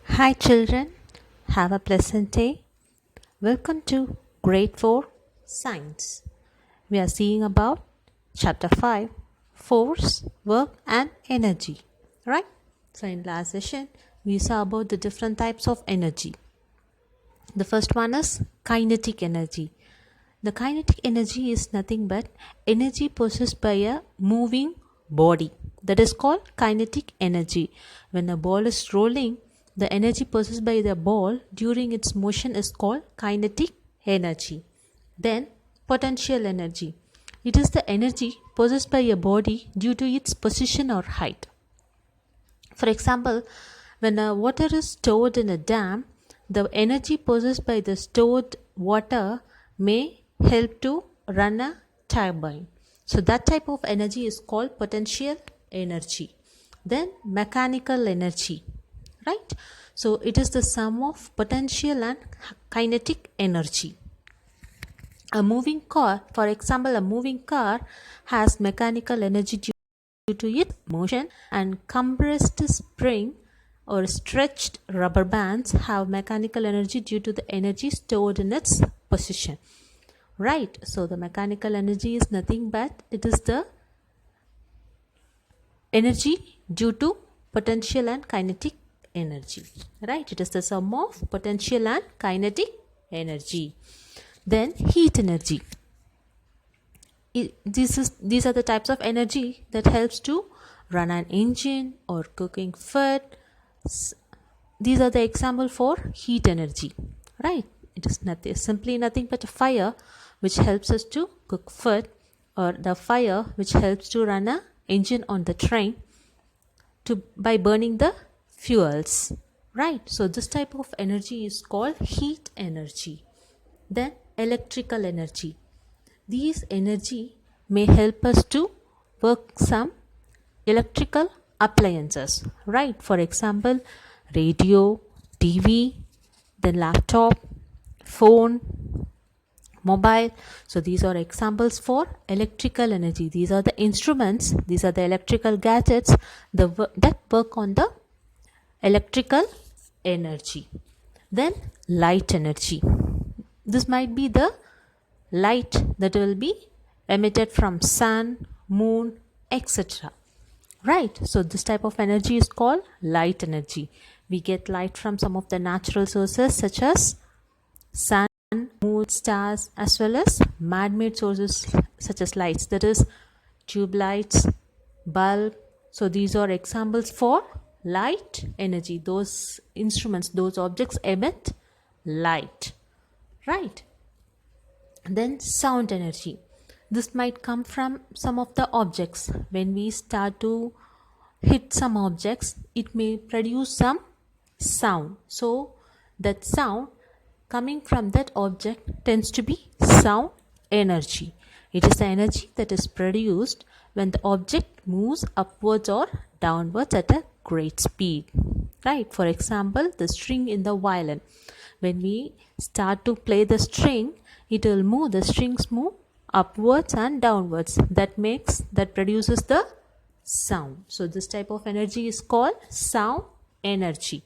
Hi, children. Have a pleasant day. Welcome to Grade 4 Science. We are seeing about Chapter 5 Force, Work, and Energy. Right? So, in last session, we saw about the different types of energy. The first one is kinetic energy. The kinetic energy is nothing but energy possessed by a moving body. That is called kinetic energy. When a ball is rolling, the energy possessed by the ball during its motion is called kinetic energy. Then, potential energy. It is the energy possessed by a body due to its position or height. For example, when water is stored in a dam, the energy possessed by the stored water may help to run a turbine. So that type of energy is called potential energy. Then mechanical energy, right? So it is the sum of potential and kinetic energy. A moving car, for example, a moving car has mechanical energy due to its motion, and compressed spring or stretched rubber bands have mechanical energy due to the energy stored in its position. Right, so the mechanical energy is nothing but it is the energy due to potential and kinetic energy. Right, it is the sum of potential and kinetic energy. Then heat energy. These are the types of energy that helps to run an engine or cooking food. These are the example for heat energy, right? It is simply nothing but a fire which helps us to cook food, or the fire which helps to run a engine on the train by burning the fuels, right? So this type of energy is called heat energy. Then electrical energy. These energy may help us to work some electrical appliances, right? For example, radio, TV, then laptop, phone, mobile. So these are examples for electrical energy. These are the instruments, these are the electrical gadgets that work on the electrical energy. Then light energy. This might be the light that will be emitted from sun, moon, etc. Right, so this type of energy is called light energy. We get light from some of the natural sources such as sun, moon, stars, as well as man-made sources such as lights, that is tube lights, bulb. So these are examples for light energy. Those instruments, those objects emit light, right? Then sound energy. This might come from some of the objects. When we start to hit some objects, it may produce some sound. So that sound coming from that object tends to be sound energy. It is the energy that is produced when the object moves upwards or downwards at a great speed. Right? For example, the string in the violin. When we start to play the string, it will move, the strings move upwards and downwards. That produces the sound. So this type of energy is called sound energy.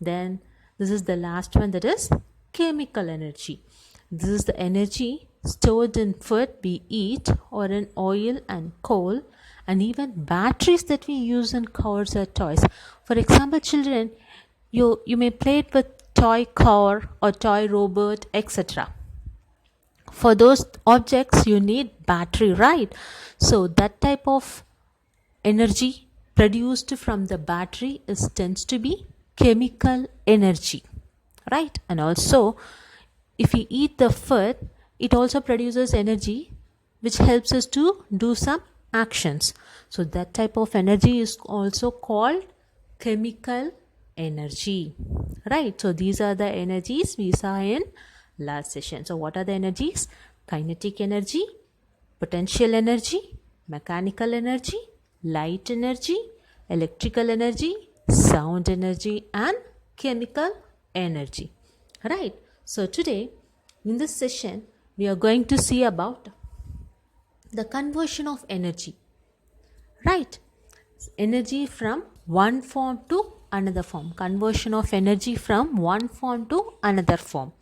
Then this is the last one, that is chemical energy. This is the energy stored in food we eat, or in oil and coal, and even batteries that we use in cars or toys. For example, children, you may play it with toy car or toy robot, etc. For those objects you need battery, right? So that type of energy produced from the battery tends to be chemical energy, right? And also, if we eat the food, it also produces energy which helps us to do some actions. So that type of energy is also called chemical energy, right? So these are the energies we saw in last session. So what are the energies? Kinetic energy, potential energy, mechanical energy, light energy, electrical energy, sound energy, and chemical energy, right? So today in this session we are going to see about the conversion of energy, right? Energy from one form to another form. Conversion of energy from one form to another form.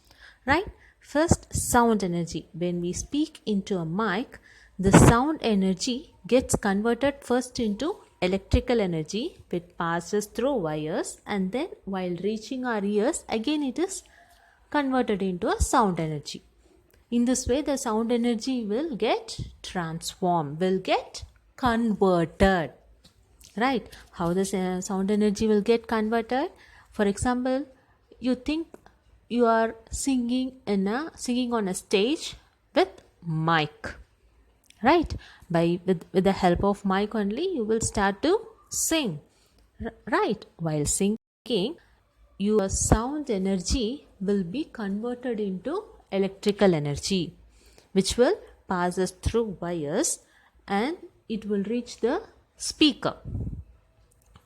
Right? First, sound energy. When we speak into a mic, the sound energy gets converted first into electrical energy, which passes through wires, and then while reaching our ears, again it is converted into a sound energy. In this way, the sound energy will get transformed, will get converted. Right? How the sound energy will get converted? For example, you think you are singing on a stage with mic. Right? With the help of mic only, you will start to sing. Right? While singing, your sound energy will be converted into electrical energy, which will passes through wires and it will reach the speaker.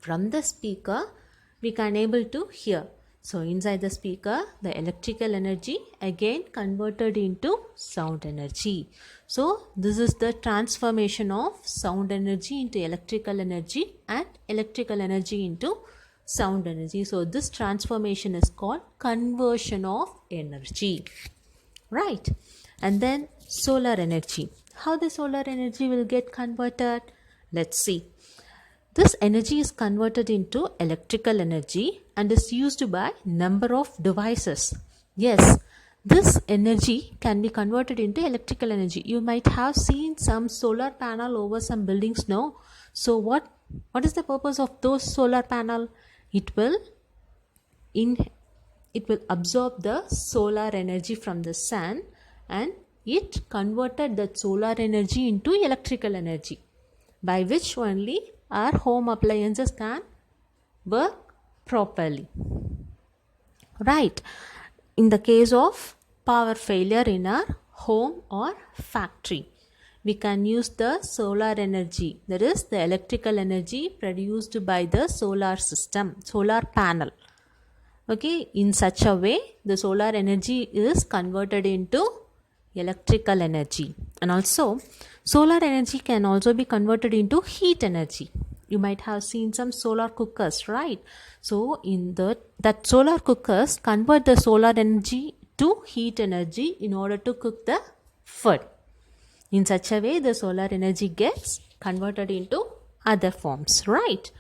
From the speaker, we can able to hear. So inside the speaker, the electrical energy again converted into sound energy. So this is the transformation of sound energy into electrical energy and electrical energy into sound energy. So this transformation is called conversion of energy. Right? And then solar energy. How the solar energy will get converted? Let's see. This energy is converted into electrical energy and is used by number of devices. Yes, this energy can be converted into electrical energy. You might have seen some solar panel over some buildings now. So what is the purpose of those solar panel? It will absorb the solar energy from the sun and it converted that solar energy into electrical energy, by which only our home appliances can work properly. Right? In the case of power failure in our home or factory, we can use the solar energy, that is the electrical energy produced by the solar system, solar panel. Okay, in such a way the solar energy is converted into electrical energy. And also solar energy can also be converted into heat energy. You might have seen some solar cookers, right? So in that solar cookers convert the solar energy to heat energy in order to cook the food. In such a way the solar energy gets converted into other forms, right?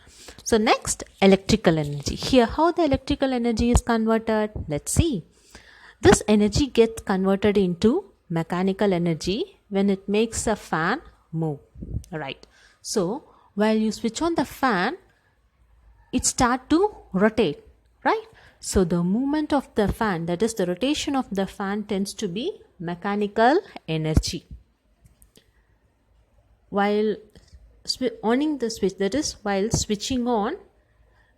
So next, electrical energy. Here how the electrical energy is converted? Let's see. This energy gets converted into mechanical energy when it makes a fan move. Right. So while you switch on the fan, it starts to rotate. Right. So the movement of the fan, that is the rotation of the fan, tends to be mechanical energy. While owning the switch, that is while switching on,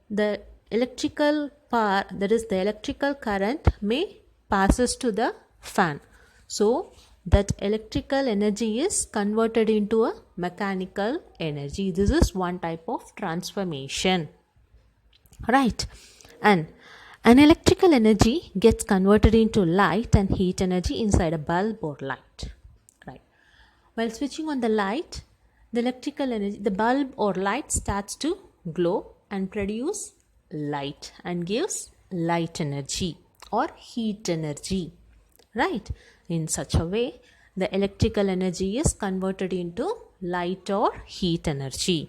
the electrical power, that is the electrical current, may passes to the fan. So that electrical energy is converted into a mechanical energy. This is one type of transformation. Right? And an electrical energy gets converted into light and heat energy inside a bulb or light. Right? While switching on the light, the electrical energy, the bulb or light starts to glow and produce light and gives light energy or heat energy. Right? In such a way, the electrical energy is converted into light or heat energy.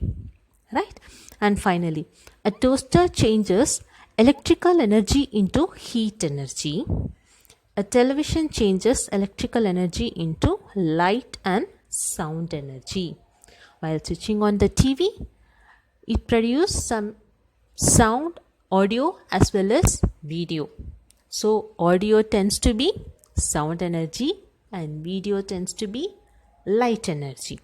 Right? And finally, a toaster changes electrical energy into heat energy. A television changes electrical energy into light and sound energy. While switching on the TV, it produces some sound, audio as well as video. So audio tends to be sound energy and video tends to be light energy.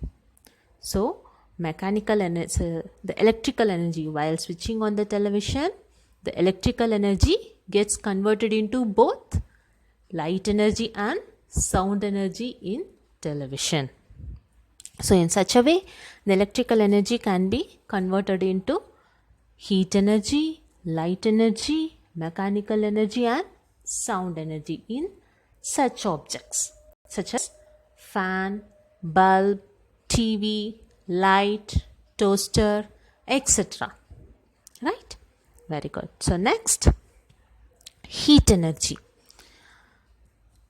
So mechanical energy, the electrical energy, while switching on the television, the electrical energy gets converted into both light energy and sound energy in television. So in such a way, the electrical energy can be converted into heat energy, light energy, mechanical energy and sound energy in such objects such as fan, bulb, TV, light, toaster, etc. Right? Very good. So next, heat energy.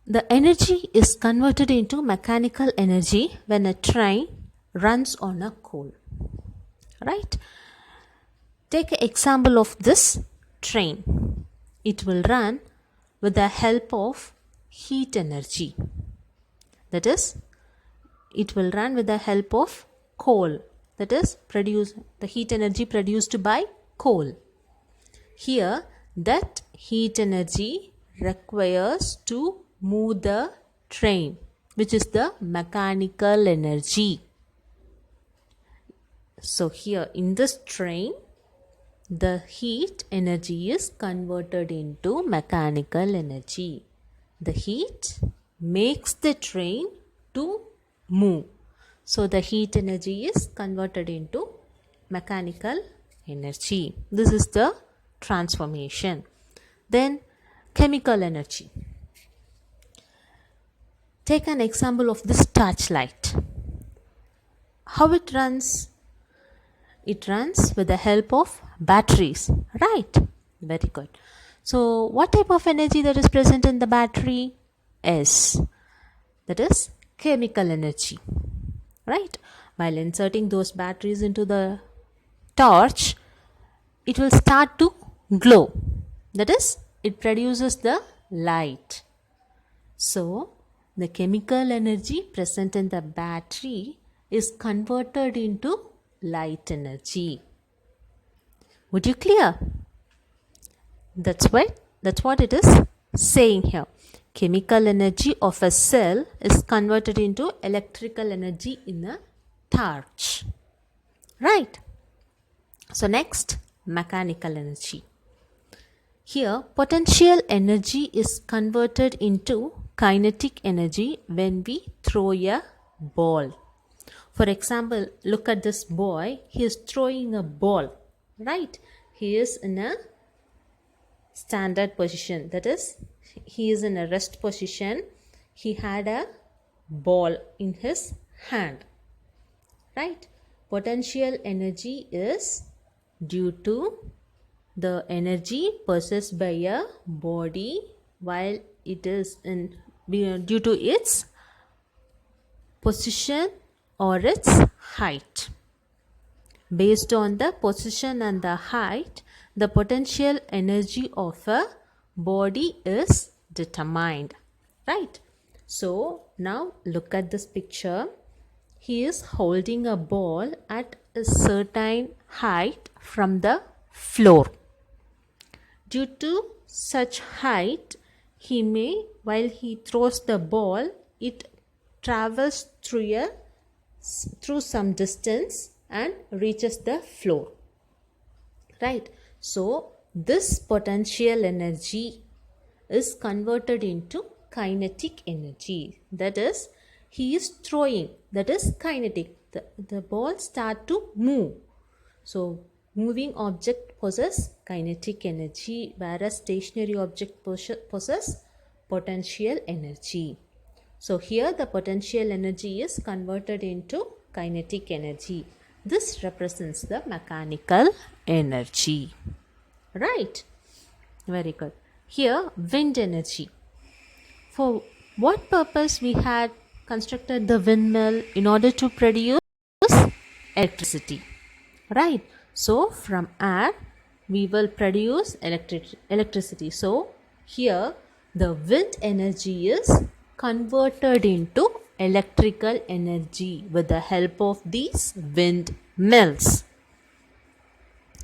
The energy is converted into mechanical energy when a train runs on a coal. Right? Take an example of this train. It will run with the help of heat energy. That is, it will run with the help of coal. That is, the heat energy produced by coal. Here, that heat energy requires to move the train, which is the mechanical energy. So here in this train, the heat energy is converted into mechanical energy. The heat makes the train to move. So the heat energy is converted into mechanical energy. This is the transformation. Then chemical energy. Take an example of this torchlight. How it runs? It runs with the help of batteries, right? Very good. So what type of energy that is present in the battery? S. That is chemical energy, right? While inserting those batteries into the torch, it will start to glow. That is, it produces the light. So the chemical energy present in the battery is converted into light energy. Would you clear? That's what it is saying here. Chemical energy of a cell is converted into electrical energy in a torch. Right? So next, mechanical energy. Here, potential energy is converted into kinetic energy when we throw a ball. For example, look at this boy. He is throwing a ball, right? He is in a standard position. That is, he is in a rest position. He had a ball in his hand, right? Potential energy is due to the energy possessed by a body while it is due to its position or its height. Based on the position and the height, the potential energy of a body is determined, right? So now look at this picture. He is holding a ball at a certain height from the floor. Due to such height, while he throws the ball, it travels through some distance and reaches the floor, right? So this potential energy is converted into kinetic energy. That is, he is throwing. That is kinetic. The ball start to move. So moving object possess kinetic energy, whereas stationary object possess potential energy. So here the potential energy is converted into kinetic energy. This represents the mechanical energy, right? Very good. Here, wind energy. For what purpose we had constructed the windmill? In order to produce electricity, right? So from air we will produce electricity. So here the wind energy is converted into electrical energy with the help of these windmills,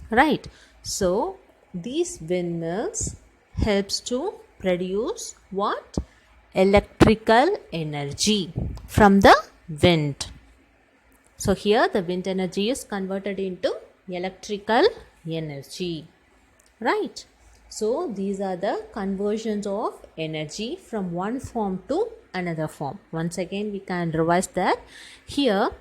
right? So these windmills helps to produce what? Electrical energy from the wind. So here the wind energy is converted into electrical energy, right? So these are the conversions of energy from one form to another form. Once again we can revise that. Here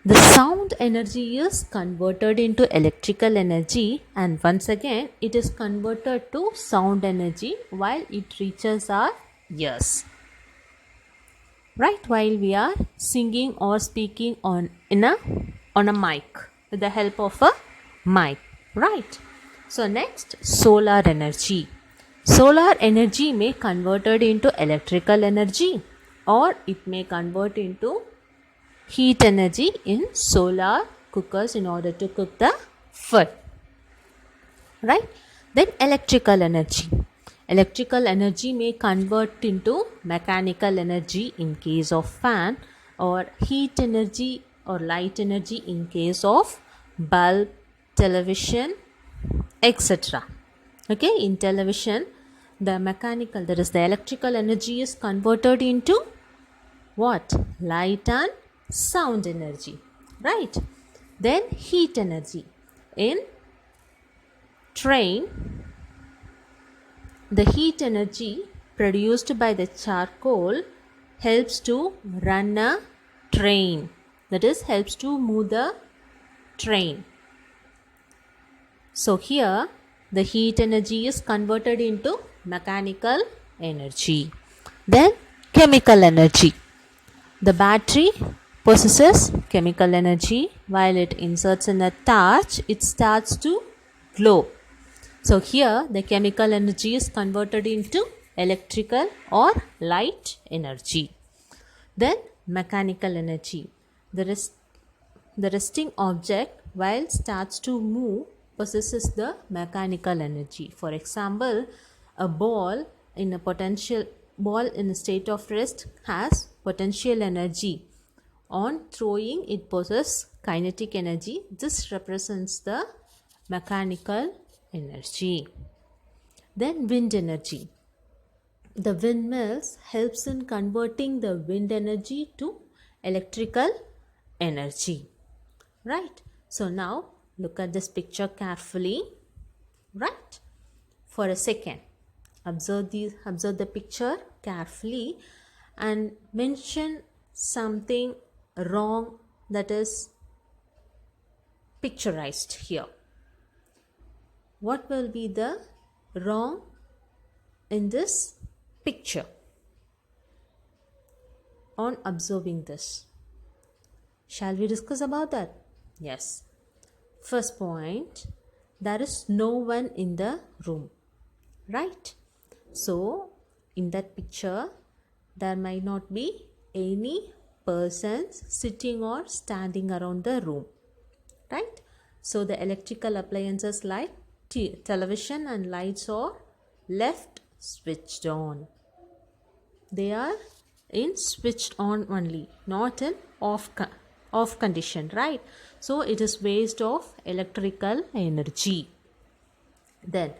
the sound energy is converted into electrical energy, and once again it is converted to sound energy while it reaches our ears, right? While we are singing or speaking on a mic with the help of a mic, right? So next, solar energy. Solar energy may converted into electrical energy or it may convert into heat energy in solar cookers in order to cook the food. Right? Then electrical energy may convert into mechanical energy in case of fan, or heat energy or light energy in case of bulb, television, etc. Okay, in television the mechanical, that is the electrical energy, is converted into what? Light and sound energy, right? Then heat energy. In train, the heat energy produced by the charcoal helps to run a train, that is, helps to move the train. So here the heat energy is converted into mechanical energy. Then chemical energy. The battery possesses chemical energy. While it inserts in a torch, it starts to glow. So here the chemical energy is converted into electrical or light energy. Then mechanical energy. The resting object while starts to move possesses the mechanical energy. For example, a ball in a state of rest has potential energy. On throwing, it possesses kinetic energy. This represents the mechanical energy. Then wind energy. The windmills helps in converting the wind energy to electrical energy. Right? So now look at this picture carefully. Right? For a second, observe the picture carefully and mention something wrong that is picturized here. What will be the wrong in this picture on observing this? Shall we discuss about that? Yes. First point, there is no one in the room, right? So in that picture there might not be any persons sitting or standing around the room, right? So the electrical appliances like television and lights are left switched on. They are in switched on only, not in off condition, right? So it is waste of electrical energy. Then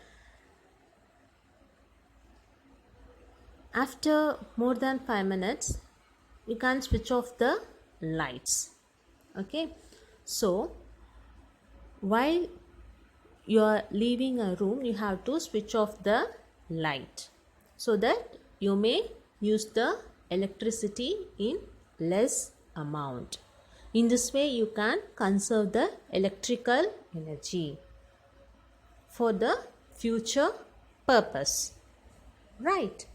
after more than 5 minutes you can switch off the lights. Okay, so while you are leaving a room you have to switch off the light so that you may use the electricity in less amount. In this way you can conserve the electrical energy for the future purpose, right?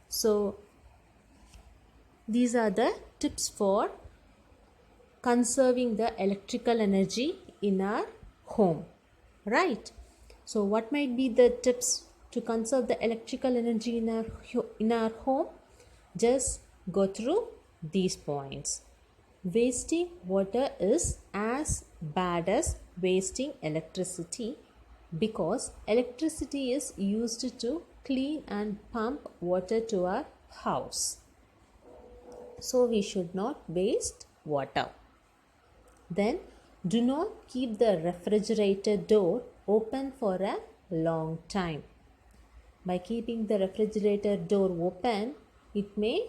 So these are the tips for conserving the electrical energy in our home, right? So what might be the tips to conserve the electrical energy in our home? Just go through these points. Wasting water is as bad as wasting electricity because electricity is used to clean and pump water to our house. So we should not waste water. Then do not keep the refrigerator door open for a long time. By keeping the refrigerator door open, it may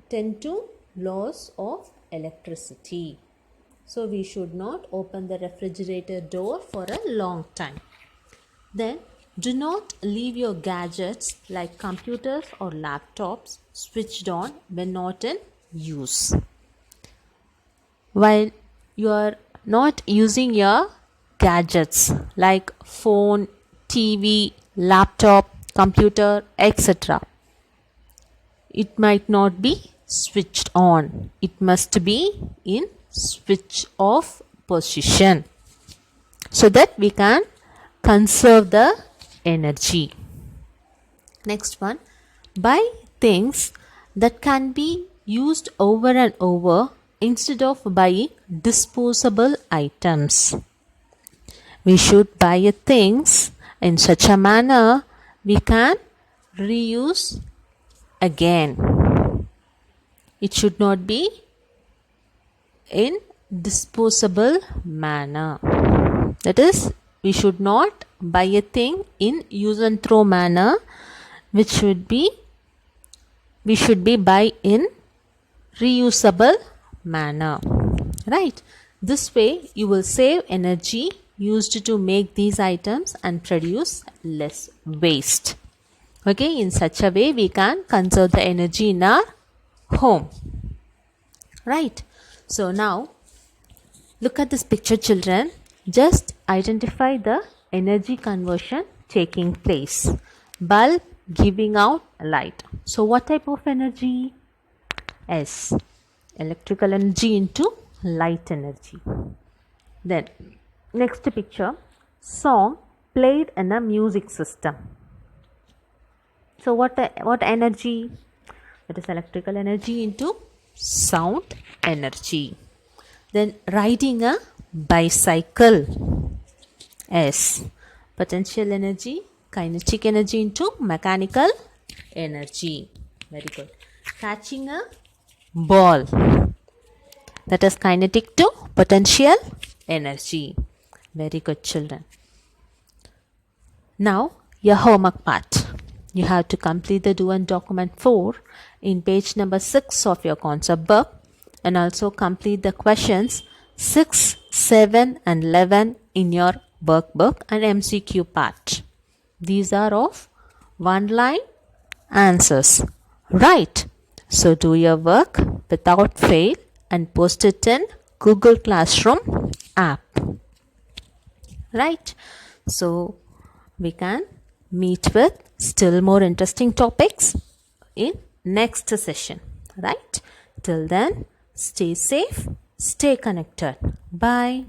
tend to loss of electricity. So we should not open the refrigerator door for a long time. Then do not leave your gadgets like computers or laptops switched on when not in use. While you are not using your gadgets like phone, TV, laptop, computer, etc., it might not be switched on. It must be in switch off position. so that we can conserve the energy. Next one, buy things that can be used over and over instead of buying disposable items. We should buy things in such a manner we can reuse again. It should not be in disposable manner. That is, we should not buy a thing in use and throw manner, which should be buy in reusable manner. Right? This way you will save energy used to make these items and produce less waste. Okay, in such a way we can conserve the energy in our home. Right? So now look at this picture, children. Just identify the energy conversion taking place. Bulb giving out light. So what type of energy? S. Electrical energy into light energy. Then next picture, song played in a music system. So what energy? That is electrical energy into sound energy. Then riding a bicycle. S. Potential energy, kinetic energy into mechanical energy. Very good. Catching a ball. That is kinetic to potential energy. Very good, children. Now your homework part. You have to complete the do and document 4 in page number 6 of your concept book, and also complete the questions 6, 7 and 11 in your workbook and MCQ part. These are of one line answers. Right? So do your work without fail and post it in Google Classroom app. Right? So we can meet with still more interesting topics in next session. Right? Till then, stay safe, stay connected. Bye.